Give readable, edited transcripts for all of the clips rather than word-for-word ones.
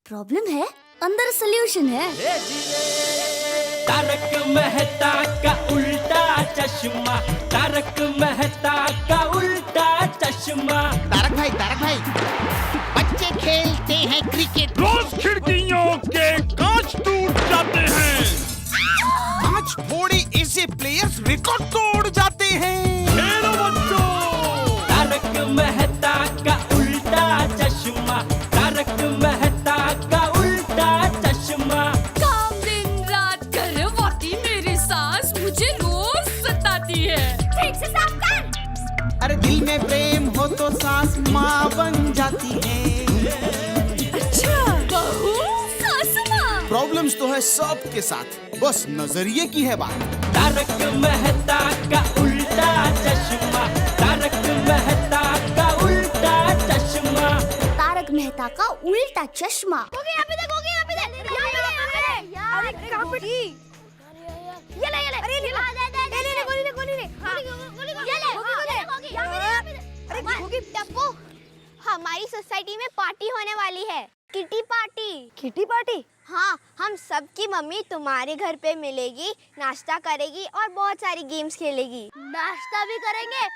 Problem है, अंदर solution है। तारक मेहता का उल्टा चश्मा, तारक मेहता का उल्टा चश्मा। तारक भाई, बच्चे खेलते हैं क्रिकेट, रोज खिड़कियों के कांच टूट जाते हैं। कांच फोड़े ऐसे प्लेयर्स रिकॉर्ड तोड़ जाते हैं। खेलो बच्चों। तारक मेहता का उल्टा चश्मा, तारक मेहता का उल्टा चश्मा। काम दिन रात करवाती मेरी सास मुझे रोज सताती है। ठीक से साफ कर। अरे दिल में प्रेम हो तो सास माँ बन जाती है। अच्छा, बहू सास माँ। प्रॉब्लम्स तो है सबके साथ, बस नजरिए की है बात। तारक मेहता का उल्टा चश्मा, तारक मेहता का उल्टा चश्मा। तारक मेहता का उल्टा चश्मा। यहाँ पे देखो, यहाँ पे देख, यहाँ पे। अरे कहाँ पे? ये ले, अरे ले गोली ले, गोली ले। ये ले, अरे गोगी टप्पू, हमारी सोसाइटी में पार्टी होने वाली है, किटी पार्टी। Kitty party? हाँ, हम सबकी मम्मी तुम्हारे घर पे मिलेगी, नाश्ता करेगी और बहुत सारी गेम्स खेलेगी। नाश्ता भी करेंगे?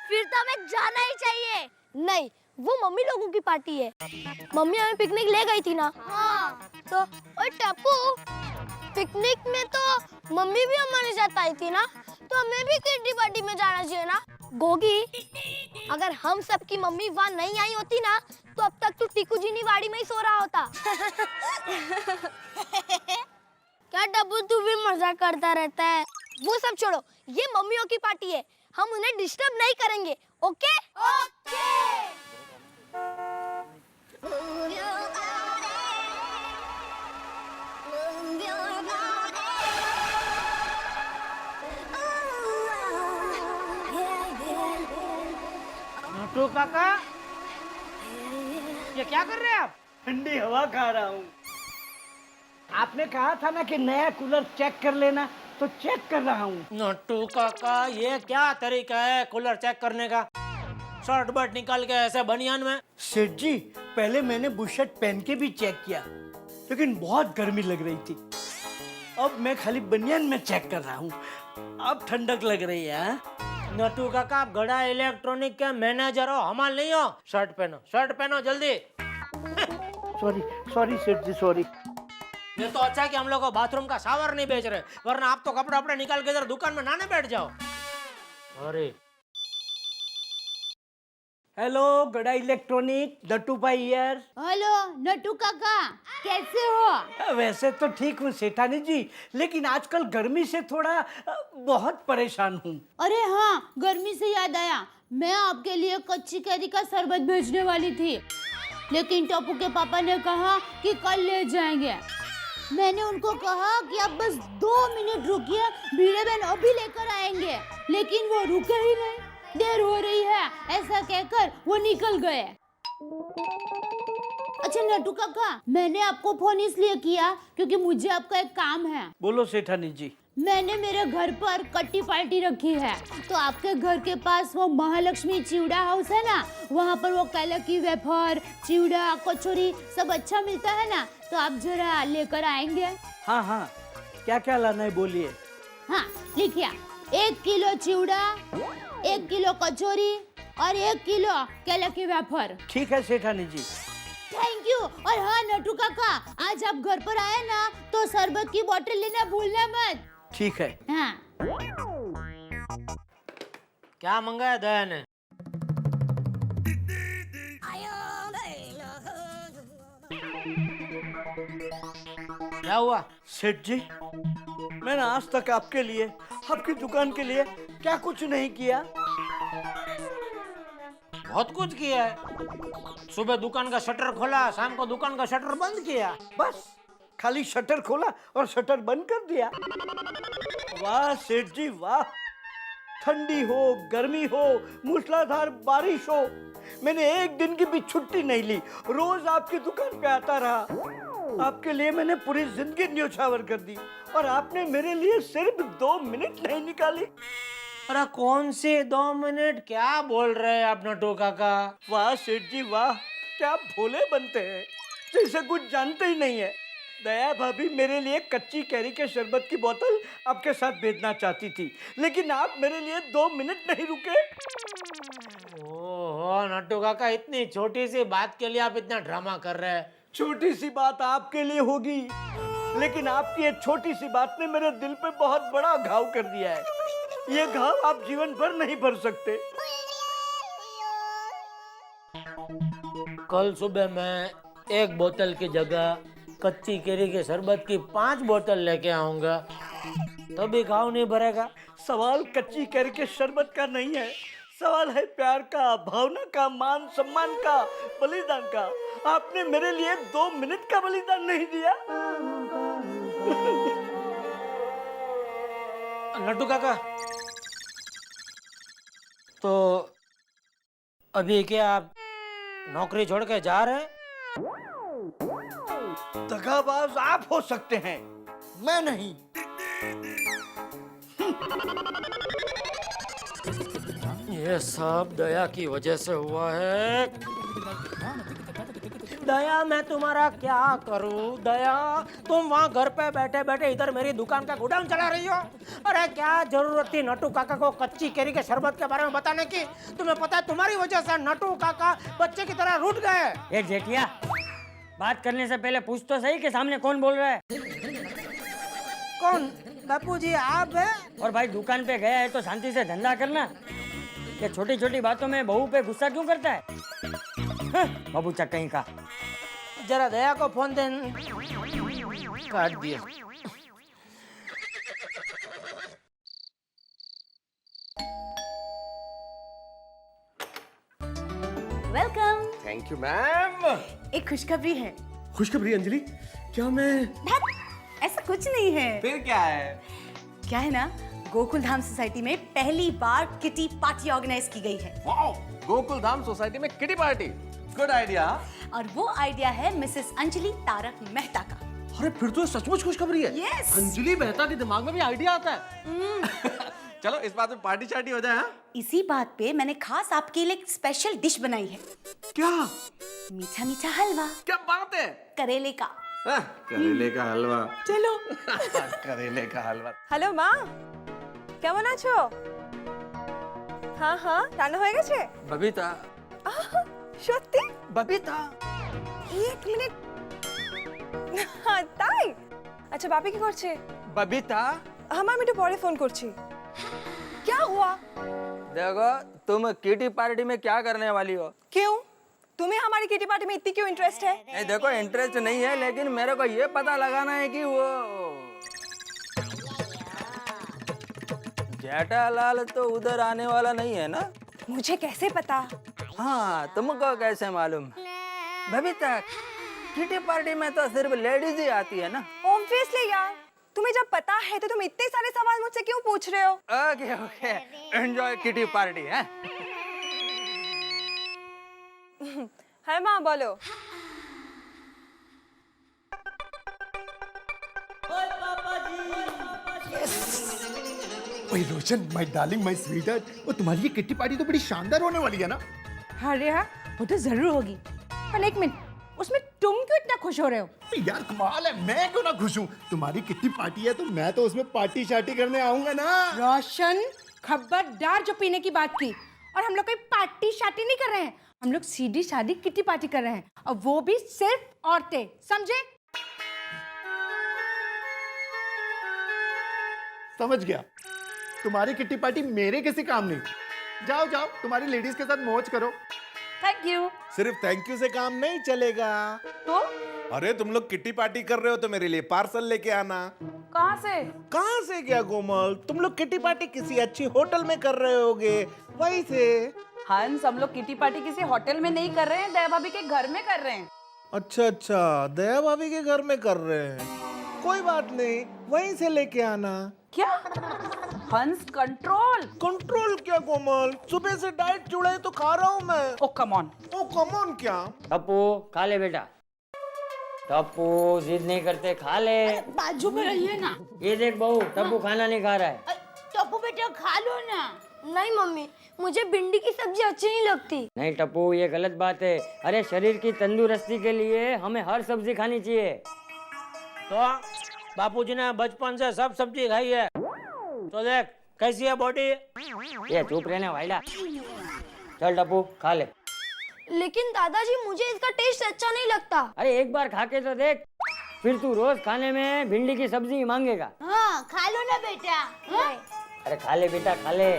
फिर तो हमें जाना ही चाहिए। नहीं, वो मम्मी लोगों की पार्टी है। मम्मी हमें पिकनिक ले गई थी ना। हाँ, तो ओए टप्पू, पिकनिक में तो मम्मी भी हमारे साथ आई थी ना, तो हमें भी किटी पार्टी में जाना चाहिए ना। गोगी, अगर हम सबकी मम्मी वहाँ नहीं आई होती ना, तो अब तक तू टीकू जी नी वाड़ी में ही सो रहा होता। क्या टप्पू, तू भी मजाक करता रहता है। वो सब छोड़ो, ये मम्मियों की पार्टी है, हम उन्हें डिस्टर्ब नहीं करेंगे। ओके? तो काका, ये क्या कर रहे हैं आप? ठंडी हवा खा रहा हूँ। आपने कहा था ना कि नया कूलर चेक कर लेना, तो चेक कर रहा हूँ। नट्टू काका, ये क्या तरीका है कूलर चेक करने का? शर्ट बर्ट निकाल के ऐसे बनियान में? सेठ जी, पहले मैंने बुशर्ट पहन के भी चेक किया, लेकिन बहुत गर्मी लग रही थी। अब मैं खाली बनियान में चेक कर रहा हूँ। अब ठंडक लग रही है। नट्टू काका, आप गड़ा इलेक्ट्रॉनिक के मैनेजर हो, हमारे नहीं हो। शर्ट पहनो जल्दी। सॉरी सेठ जी, सॉरी। ये तो अच्छा है कि हम लोग को बाथरूम का शावर नहीं बेच रहे, वरना आप तो कपड़े अपने निकाल के इधर दुकान में नहाने बैठ जाओ। अरे हेलो गड़ा इलेक्ट्रॉनिक, नट्टू भाई हियर। हेलो नट्टू काका, कैसे हो? वैसे तो ठीक हूँ सेठानी जी, लेकिन आजकल गर्मी से थोड़ा बहुत परेशान हूँ। अरे हाँ, गर्मी से याद आया, मैं आपके लिए कच्ची कैरी का शरबत भेजने वाली थी, लेकिन टप्पू के पापा ने कहा कि कल ले जाएंगे। मैंने उनको कहा कि आप बस 2 मिनट रुकिए, भिड़े बहन अभी लेकर आएंगे, लेकिन वो रुके ही नहीं। देर हो रही है ऐसा कहकर वो निकल गए। अच्छा नट्टू काका, मैंने आपको फोन इसलिए किया क्योंकि मुझे आपका एक काम है। बोलो सेठानी जी। मैंने मेरे घर पर कट्टी पार्टी रखी है, तो आपके घर के पास वो महालक्ष्मी चिवड़ा हाउस है ना, वहाँ पर वो केले की वेफर, चिवड़ा, कचौरी सब अच्छा मिलता है ना, तो आप जरा लेकर आएंगे? हाँ, क्या क्या लाना है बोलिए। हाँ लिखिए, 1 किलो चिवड़ा, 1 किलो कचौरी और 1 किलो केले की वेफर। ठीक है सेठानी जी। Thank you. और हाँ नट्टू काका, आज आप घर पर आए ना, तो शरबत की बोतल लेना भूलना मत। ठीक है। हाँ। क्या मंगाया दया ने? क्या हुआ? सेठ जी, मैंने आज तक आपके लिए, आपकी दुकान के लिए क्या कुछ नहीं किया। बहुत कुछ किया है। सुबह दुकान का शटर खोला, शाम को दुकान का शटर बंद किया। बस खाली शटर खोला और शटर बंद कर दिया। वाह सेठ जी वाह, ठंडी हो, गर्मी हो, मूसलाधार बारिश हो, मैंने एक दिन की भी छुट्टी नहीं ली, रोज आपकी दुकान पे आता रहा। आपके लिए मैंने पूरी जिंदगी न्योछावर कर दी, और आपने मेरे लिए सिर्फ 2 मिनट नहीं निकाली। अरे कौन से 2 मिनट? क्या बोल रहे हैं आप नट्टू काका? वाह सेठ जी वाह, क्या भोले बनते हैं। जैसे कुछ जानते ही नहीं है। दया भाभी मेरे लिए कच्ची कैरी के शरबत की बोतल आपके साथ भेजना चाहती थी, लेकिन आप मेरे लिए 2 मिनट नहीं रुके। ओहो नट्टू काका, इतनी छोटी सी बात के लिए आप इतना ड्रामा कर रहे हैं। छोटी सी बात आपके लिए होगी, लेकिन आपकी ये छोटी सी बात ने मेरे दिल पे बहुत बड़ा घाव कर दिया है। ये घाव आप जीवन भर नहीं भर सकते। कल सुबह मैं 1 बोतल की जगह कच्ची केरी के शरबत की 5 बोतल लेके आऊंगा, तभी घाव नहीं भरेगा। सवाल कच्ची कैरी के शरबत का नहीं है, सवाल है प्यार का, भावना का, मान सम्मान का, बलिदान का। आपने मेरे लिए 2 मिनट का बलिदान नहीं दिया। नट्टू काका, तो अभी क्या आप नौकरी छोड़ के जा रहे हैं? दगाबाज आप हो सकते हैं, मैं नहीं। ये सब दया की वजह से हुआ है। दया मैं तुम्हारा क्या करूं? दया तुम वहाँ घर पे बैठे बैठे इधर मेरी दुकान का गोडाउन चला रही हो। अरे क्या जरूरत थी नट्टू काका को कच्ची केरी के शरबत के बारे में बताने की? तुम्हें पता है तुम्हारी वजह से नट्टू काका बच्चे की तरह रूठ गए। ए जेठिया, बात करने से पहले पूछ तो सही कि सामने कौन बोल रहा है। कौन? बापू जी आप है? और भाई दुकान पे गया है तो शांति से धंधा करना। ये छोटी छोटी बातों में बहू पे गुस्सा क्यों करता है? बाबू चक्कई का। जरा दया को फोन दे। काट दिया। वेलकम। Thank you ma'am. एक खुशखबरी है। खुशखबरी अंजलि? क्या मैं? ऐसा कुछ नहीं है। फिर क्या है? क्या है ना, गोकुल धाम सोसाइटी में पहली बार किटी पार्टी ऑर्गेनाइज की गई है। वाओ, गोकुल धाम सोसाइटी में किटी पार्टी, गुड आइडिया। और वो आइडिया है मिसेस अंजलि तारक मेहता का। अरे फिर तो सचमुच खुशखबरी है। Yes। अंजलि मेहता के दिमाग में भी आइडिया आता है। चलो इस बात में पार्टी शार्टी हो जाए। हाँ? इसी बात पे मैंने खास आपके लिए एक स्पेशल डिश बनाई है। क्या? मीठा मीठा हलवा। क्या बात है? करेले का। करेले का हलवा। चलो। करेले का हलवा। হ্যালো মা, কেমন আছো? হ্যাঁ হ্যাঁ, রান্না হয়ে গেছে? बबीता, সত্যি? बबीता। এক মিনিট। তাই? আচ্ছা বাপি কি করছে? बबीता, আমি একটু পরে ফোন করছি। क्या हुआ? देखो तुम किटी पार्टी में क्या करने वाली हो? क्यों? तुम्हें हमारी किटी पार्टी में इतनी क्यों इंटरेस्ट है? नहीं देखो इंटरेस्ट नहीं है, लेकिन मेरे को ये पता लगाना है कि वो जेठालाल तो उधर आने वाला नहीं है ना? मुझे कैसे पता? हाँ, तुमको कैसे मालूम? बबीता, किटी पार्टी में तो सिर्फ लेडीज ही आती है ना? ऑब्वियसली यार, तुम्हें जब पता है तो तुम इतने सारे सवाल मुझसे क्यों पूछ रहे हो? Okay okay, enjoy kitty party है। है माँ बोलो। ओए रोशन, माय डार्लिंग, माय स्वीटहार्ट, वो तुम्हारी ये किट्टी पार्टी तो बड़ी शानदार होने वाली है ना? अरे हाँ, वो तो जरूर होगी। पर एक मिनट, उसमें तुम क्यों इतना खुश हो रहे हो? यार कमाल है, मैं क्यों ना खुश हूँ? तुम्हारी किट्टी पार्टी है तो मैं तो उसमें पार्टी शार्टी करने आऊंगा ना। रोशन, खबरदार जो पीने की बात की। और हम लोग कोई पार्टी शार्टी नहीं कर रहे हैं, हम लोग सीधी सादी किट्टी पार्टी कर रहे हैं, और वो भी सिर्फ औरतें, समझे? समझ गया। तुम्हारी किट्टी पार्टी मेरे किसी काम नहीं। जाओ जाओ, तुम्हारी लेडीज के साथ मौज करो। Thank you. सिर्फ थैंक यू से काम नहीं चलेगा। तो अरे तुम लोग किट्टी पार्टी कर रहे हो तो मेरे लिए पार्सल लेके आना। कहाँ से? कहाँ से क्या कोमल, तुम लोग किट्टी पार्टी किसी अच्छी होटल में कर रहे होगे, वहीं से। हंस, हम लोग किटी पार्टी किसी होटल में नहीं कर रहे हैं, दया भाभी के घर में कर रहे हैं। अच्छा अच्छा, दया भाभी के घर में कर रहे हैं, कोई बात नहीं, वहीं से लेके आना। क्या? हंस, कंट्रोल। कंट्रोल क्या कोमल, सुबह से डाइट जुड़ाई तो खा रहा हूँ मैं। ओ come on. O come on क्या? टप्पू खा ले बेटा, टप्पू जिद नहीं करते, खा ले। बाजू में रहिए ना। ये देख बहू, टप्पू खाना नहीं खा रहा है। टप्पू बेटा खा लो ना। नहीं मम्मी, मुझे भिंडी की सब्जी अच्छी नहीं लगती। नहीं टप्पू, ये गलत बात है। अरे शरीर की तंदुरुस्ती के लिए हमें हर सब्जी खानी चाहिए। तो बापूजी ने बचपन से सब सब्जी खाई है, तो देख कैसी है बॉडी। ये चुप रहने वाइडा। चल टप्पू खा ले। लेकिन दादाजी मुझे इसका टेस्ट अच्छा नहीं लगता। अरे एक बार खा के तो देख, फिर तू रोज खाने में भिंडी की सब्जी मांगेगा। हाँ खा लो ना बेटा। हाँ? अरे खा ले बेटा खा ले।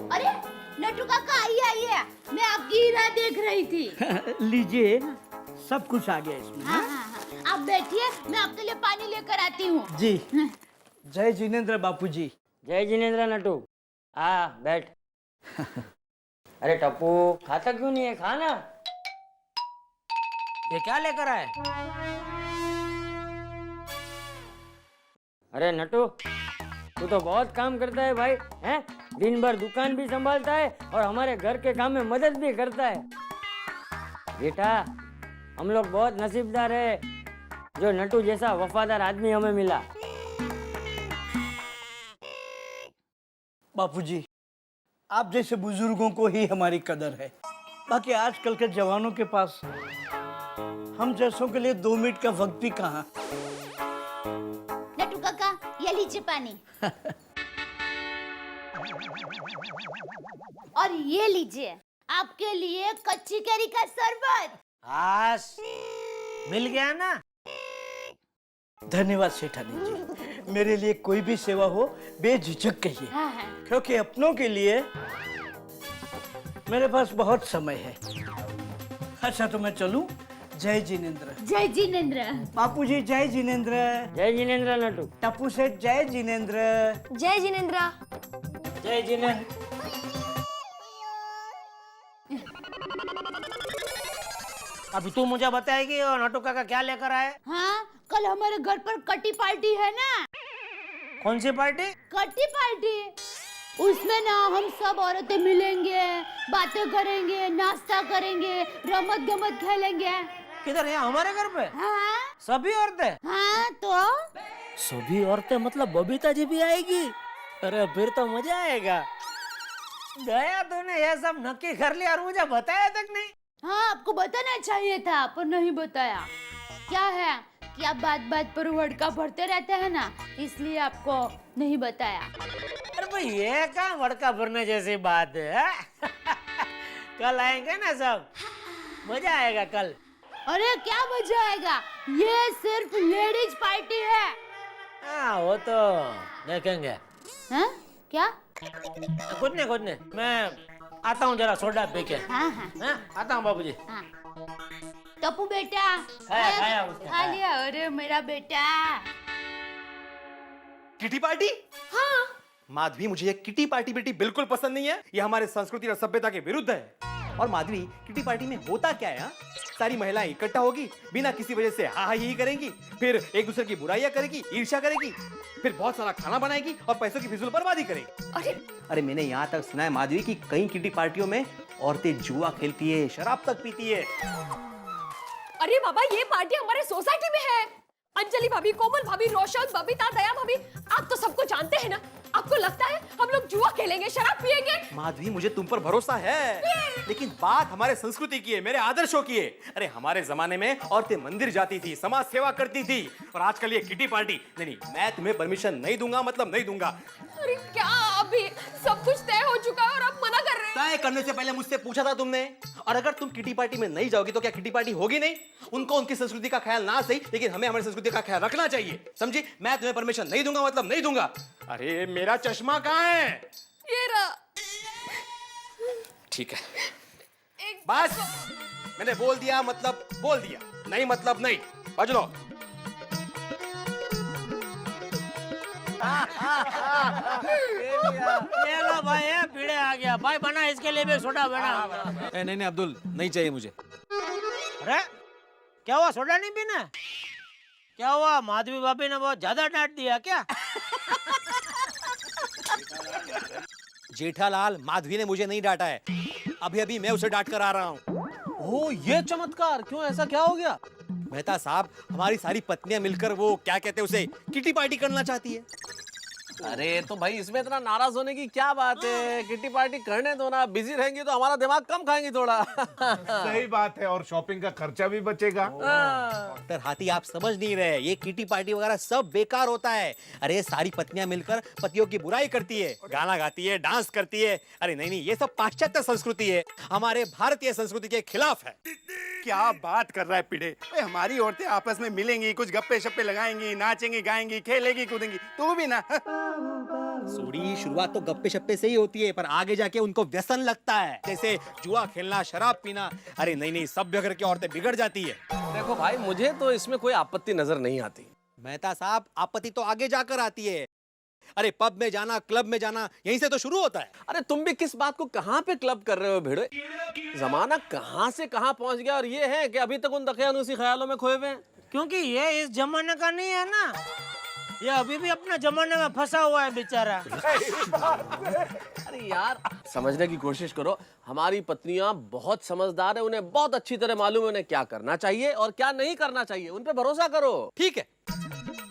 अरे नटू काका आइए आइए, मैं आपकी ही राह देख रही थी। लीजिए, सब कुछ आ गया इसमें। हाँ हाँ हाँ, आप बैठिए, मैं आपके लिए पानी लेकर आती हूँ। जी। जय जिनेंद्र बापूजी। जय जिनेंद्र नटू। आ बैठ। अरे टप्पू खाता क्यों नहीं है, खाना। ये क्या लेकर आए? अरे नटू, तू तो बहुत काम करता है भाई, हैं? दिन भर दुकान भी संभालता है और हमारे घर के काम में मदद भी करता है। बेटा, हम लोग बहुत नसीबदार है जो नटू जैसा वफादार आदमी हमें मिला। बापूजी, आप जैसे बुजुर्गों को ही हमारी कदर है। बाकी आजकल के जवानों के पास हम जैसों के लिए 2 मिनट का वक्त भी कहाँ। नटू काका ये लीजिए पानी। और ये लीजिए आपके लिए कच्ची कैरी का शरबत। आस मिल गया ना। धन्यवाद सेठानी जी, मेरे लिए कोई भी सेवा हो बेझिझक कहिए। हाँ हाँ। क्योंकि अपनों के लिए मेरे पास बहुत समय है। अच्छा तो मैं चलूं। जय जिनेंद्र। जय जिनेंद्र। बापूजी जय जिनेंद्र। जय जिनेंद्र नटू। टप्पू से जय जिनेंद्र। जय जिनेंद्र। जय जिनेंद्र। अभी तू मुझे बताएगी और नटू काका क्या लेकर आए? हाँ, कल हमारे घर पर कटी पार्टी है ना। कौन सी पार्टी? कटी पार्टी। उसमें ना हम सब औरतें मिलेंगे, बातें करेंगे, नाश्ता करेंगे, रमत गमत खेलेंगे। किधर? यहाँ हमारे घर पे? हाँ सभी औरतें? हाँ तो सभी औरतें मतलब बबीता जी भी आएगी? अरे फिर तो मजा आएगा। दया तूने ये सब नक्की कर लिया और मुझे बताया तक नहीं। हाँ, आपको बताना चाहिए था पर नहीं बताया। क्या है कि आप बात बात पर वड़का भरते रहते हैं ना, इसलिए आपको नहीं बताया। अरे भाई ये क्या वड़का भरने जैसी बात है? कल आएंगे ना सब, मजा आएगा कल। अरे क्या मजा आएगा, ये सिर्फ लेडीज पार्टी है। हाँ वो तो देखेंगे। हाँ क्या? कुछ नहीं, मैं आता हूँ जरा सोडा पी के। हाँ हाँ हाँ, आता हूँ बाबूजी। हाँ। टप्पू बेटा खाया उसने, खा लिया। अरे मेरा बेटा। Kitty party? हाँ। माधवी, मुझे ये किटी पार्टी बेटी बिल्कुल पसंद नहीं है। ये हमारे संस्कृति और सभ्यता के विरुद्ध है। और माधवी, किटी पार्टी में होता क्या है? सारी महिलाएं इकट्ठा होगी, बिना किसी वजह से हा ही करेंगी, फिर एक दूसरे की बुराइयां करेगी, ईर्ष्या करेगी, फिर बहुत सारा खाना बनाएगी और पैसों की फिजूल बर्बादी करेगी। अरे मैंने यहाँ तक सुना है माधवी कि कई किटी पार्टियों में औरतें जुआ खेलती है, शराब तक पीती है। अरे बाबा, ये पार्टी हमारे सोसाइटी में है। अंजलि भाभी, कोमल भाभी, रोशन, बबीता, दया भाभी, आप तो सबको जानते हैं ना। आपको लगता है हम लोग जुआ खेलेंगे, शराब पिएंगे? माधवी, मुझे तुम पर भरोसा है, लेकिन बात हमारे संस्कृति की है, मेरे आदर्शों की है। अरे हमारे जमाने में औरतें मंदिर जाती थी, समाज सेवा करती थी, और आजकल ये किटी पार्टी। नहीं, मैं तुम्हें परमिशन नहीं दूंगा, मतलब नहीं दूंगा। अरे क्या, अभी सब कुछ तय हो चुका है और आप मना कर रहे हैं? तय करने से पहले मुझसे पूछा था तुमने। और अगर तुम किटी पार्टी में नहीं जाओगी तो क्या किटी पार्टी होगी नहीं? उनको उनकी संस्कृति का ख्याल ना सही, लेकिन हमें हमारी संस्कृति का ख्याल रखना चाहिए, समझी? मैं तुम्हें परमिशन नहीं दूंगा, मतलब नहीं दूंगा। अरे मेरा चश्मा कहाँ है? ये रहा। ठीक है, बस मैंने बोल दिया मतलब बोल दिया, नहीं मतलब नहीं। बज लो। ये लो भाई, ये पीड़े आ गया भाई, बना इसके लिए भी सोडा बना। नहीं अब्दुल, नहीं चाहिए मुझे। अरे क्या हुआ, सोडा नहीं पीना? क्या हुआ, माधवी भाभी ने बहुत ज्यादा डांट दिया क्या? जेठालाल, माधवी ने मुझे नहीं डांटा है, अभी अभी मैं उसे डांट कर आ रहा हूँ। ओह, ये चमत्कार, क्यों, ऐसा क्या हो गया? मेहता साहब, हमारी सारी पत्नियां मिलकर वो क्या कहते हैं उसे, किटी पार्टी करना चाहती है। अरे तो भाई इसमें इतना नाराज होने की क्या बात है? किट्टी पार्टी करने दो ना, बिजी रहेंगी तो हमारा दिमाग कम खाएंगी थोड़ा। सही बात है, और शॉपिंग का खर्चा भी बचेगा। डॉक्टर हाथी आप समझ नहीं रहे, ये किटी पार्टी वगैरह सब बेकार होता है। अरे सारी पत्नियां मिलकर पतियों की बुराई करती है, गाना गाती है, डांस करती है। अरे नहीं नहीं, ये सब पाश्चात्य संस्कृति है, हमारे भारतीय संस्कृति के खिलाफ है। क्या बात कर रहा है पिढ़े? हमारी औरतें आपस में मिलेंगी, कुछ गप्पे शप्पे लगाएंगी, नाचेंगी, गाएंगी, खेलेगी, कूदेंगी, तू भी ना। सूरी, शुरुआत तो गप्पे शप्पे से ही होती है, पर आगे जाके उनको व्यसन लगता है, जैसे जुआ खेलना, शराब पीना। अरे नहीं नहीं, सभ्य घर की औरतें बिगड़ जाती है। देखो भाई, मुझे तो इसमें कोई आपत्ति नजर नहीं आती। मेहता साहब, आपत्ति तो आगे जाकर आती है। अरे पब में जाना, क्लब में जाना, यहीं से तो शुरू होता है। अरे तुम भी किस बात को कहाँ पे क्लब कर रहे हो भिड़े? जमाना कहाँ से कहाँ पहुँच गया, और ये है कि अभी तक उन दकियानूसी ख्यालों में खोए हुए हैं। क्योंकि ये इस जमाने का नहीं है ना, ये अभी भी अपने जमाने में फंसा हुआ है बेचारा। अरे यार, समझने की कोशिश करो, हमारी पत्नियां बहुत समझदार है, उन्हें बहुत अच्छी तरह मालूम है उन्हें क्या करना चाहिए और क्या नहीं करना चाहिए। उन पे भरोसा करो। ठीक है,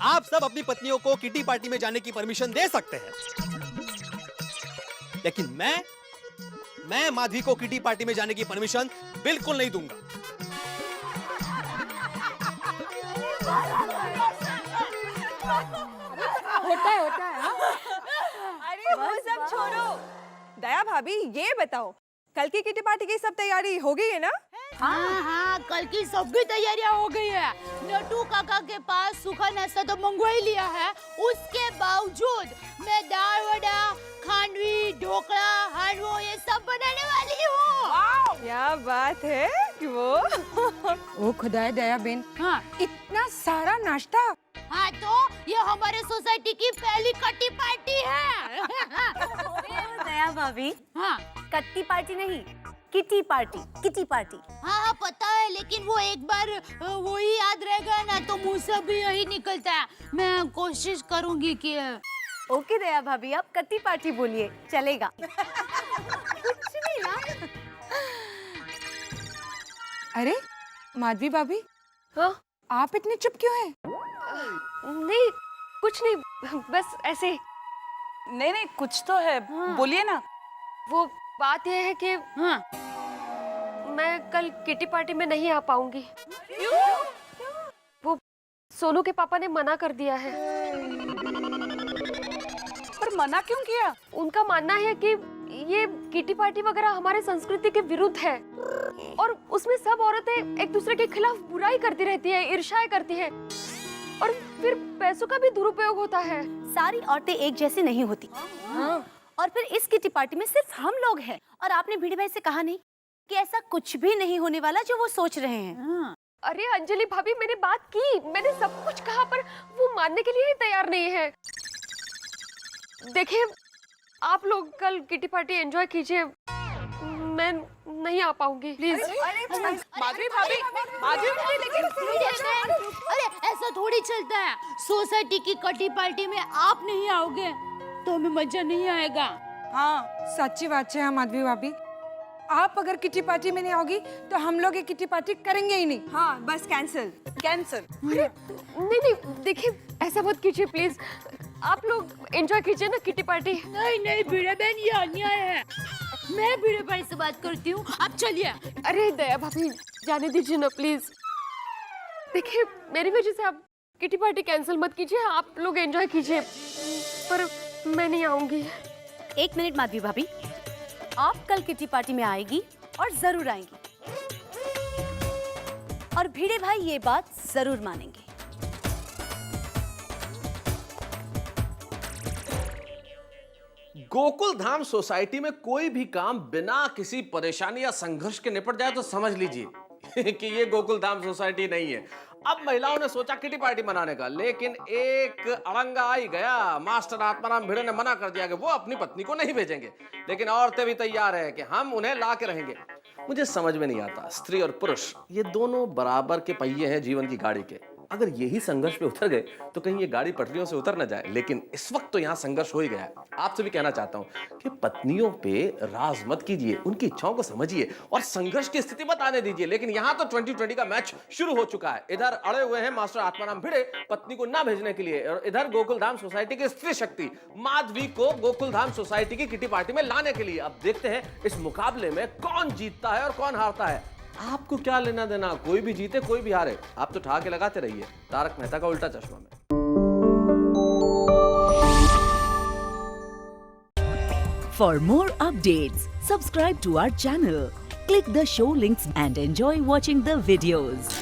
आप सब अपनी पत्नियों को किटी पार्टी में जाने की परमिशन दे सकते हैं, लेकिन मैं माधवी को किटी पार्टी में जाने की परमिशन बिल्कुल नहीं दूंगा। होता है हाँ? अरे वो सब छोड़ो, दया भाभी ये बताओ, कल की किटी पार्टी की सब तैयारी हो गई है ना? हाँ हाँ, कल की सभी तैयारियां हो गई है। नटू काका के पास सूखा नाश्ता तो मंगवा ही लिया है, उसके बावजूद मैं दाल वड़ा, खांडवी, ढोकला, हलवा ये सब बनाने वाली हूँ। क्या बात है कि वो। ओ खुदाए दया बेन, हाँ इतना सारा नाश्ता। हाँ तो ये हमारे सोसाइटी की पहली कट्टी पार्टी है। दया भाभी, हाँ कट्टी पार्टी नहीं, किटी पार्टी, किटी पार्टी। हाँ हाँ पता है, लेकिन वो एक बार वो ही याद रहेगा ना तो मुंह से भी यही निकलता है। मैं कोशिश करूंगी कि ओके दया भाभी, आप कट्टी पार्टी बोलिए, चलेगा। कुछ नहीं ना। अरे माधवी भाभी, हाँ आप इतने चुप क्यों हैं? नहीं कुछ नहीं, बस ऐसे। नहीं कुछ तो है, हाँ। बोलिए ना। वो बात यह है कि हाँ मैं कल किटी पार्टी में नहीं आ पाऊंगी। क्यों? वो सोनू के पापा ने मना कर दिया है। पर मना क्यों किया? उनका मानना है कि ये किटी पार्टी वगैरह हमारे संस्कृति के विरुद्ध है, और उसमें सब औरतें एक दूसरे के खिलाफ बुराई करती रहती है, ईर्ष्या करती है, और फिर पैसों का भी दुरुपयोग होता है। सारी औरतें एक जैसी नहीं होती। हाँ। और फिर इस किटी पार्टी में सिर्फ हम लोग हैं, और आपने भिड़े भाई से कहा नहीं कि ऐसा कुछ भी नहीं होने वाला जो वो सोच रहे हैं। हाँ। अरे अंजलि भाभी, मैंने बात की, मैंने सब कुछ कहा, पर वो मानने के लिए ही तैयार नहीं है। देखिए, आप लोग कल किटी पार्टी एंजॉय कीजिए, मैं नहीं आ पाऊंगी, प्लीज। माधवी भाभी, लेकिन अरे ऐसा थोड़ी चलता है। सोसाइटी की कटी पार्टी में आप नहीं आओगे तो हमें मजा नहीं आएगा। हाँ सच्ची बात है माधवी भाभी, आप अगर किटी पार्टी में नहीं आओगी तो हम लोग ये किटी पार्टी करेंगे ही नहीं। हाँ बस कैंसिल। अरे नहीं, देखिए ऐसा मत कीजिए प्लीज, आप लोग एंजॉय कीजिए ना किटी पार्टी। नहीं भिड़े बहन, ये अन्याय है। मैं भिड़े भाई से बात करती हूँ, आप चलिए। अरे दया भाभी, जाने दीजिए ना प्लीज। देखिए मेरी वजह से आप किटी पार्टी कैंसिल मत कीजिए, आप लोग एंजॉय कीजिए, पर मैं नहीं आऊंगी। एक मिनट माधवी भाभी, आप कल किटी पार्टी में आएगी और जरूर आएंगी, और भिड़े भाई ये बात जरूर मानेंगे। गोकुल धाम सोसाइटी में कोई भी काम बिना किसी परेशानी या संघर्ष के निपट जाए तो समझ लीजिए कि ये गोकुल धाम सोसाइटी नहीं है। अब महिलाओं ने सोचा किटी पार्टी मनाने का, लेकिन एक अड़ंगा आई गया। मास्टर आत्माराम भिड़े ने मना कर दिया कि वो अपनी पत्नी को नहीं भेजेंगे, लेकिन औरतें भी तैयार है कि हम उन्हें ला के रहेंगे। मुझे समझ में नहीं आता, स्त्री और पुरुष ये दोनों बराबर के पहिए हैं जीवन की गाड़ी के। अगर यही संघर्ष पे उतर गए तो कहीं ये गाड़ी पटरियों से उतर ना जाए। लेकिन इस वक्त तो यहाँ संघर्ष हो ही गया है। आपसे भी कहना चाहता हूँ कि पत्नियों पे राज मत कीजिए, उनकी इच्छाओं को समझिए और संघर्ष की स्थिति मत आने दीजिए। लेकिन यहाँ तो 2020 का मैच शुरू हो चुका है। इधर अड़े हुए हैं मास्टर आत्माराम भिड़े पत्नी को ना भेजने के लिए, और इधर गोकुलधाम सोसाइटी की स्त्री शक्ति माधवी को गोकुलधाम सोसाइटी की किटी पार्टी में लाने के लिए। अब देखते हैं इस मुकाबले में कौन जीतता है और कौन हारता है। आपको क्या लेना देना, कोई भी जीते कोई भी हारे, आप तो ठहाके लगाते रहिए तारक मेहता का उल्टा चश्मा में। For more updates, subscribe to our channel, click the show links and enjoy watching the videos.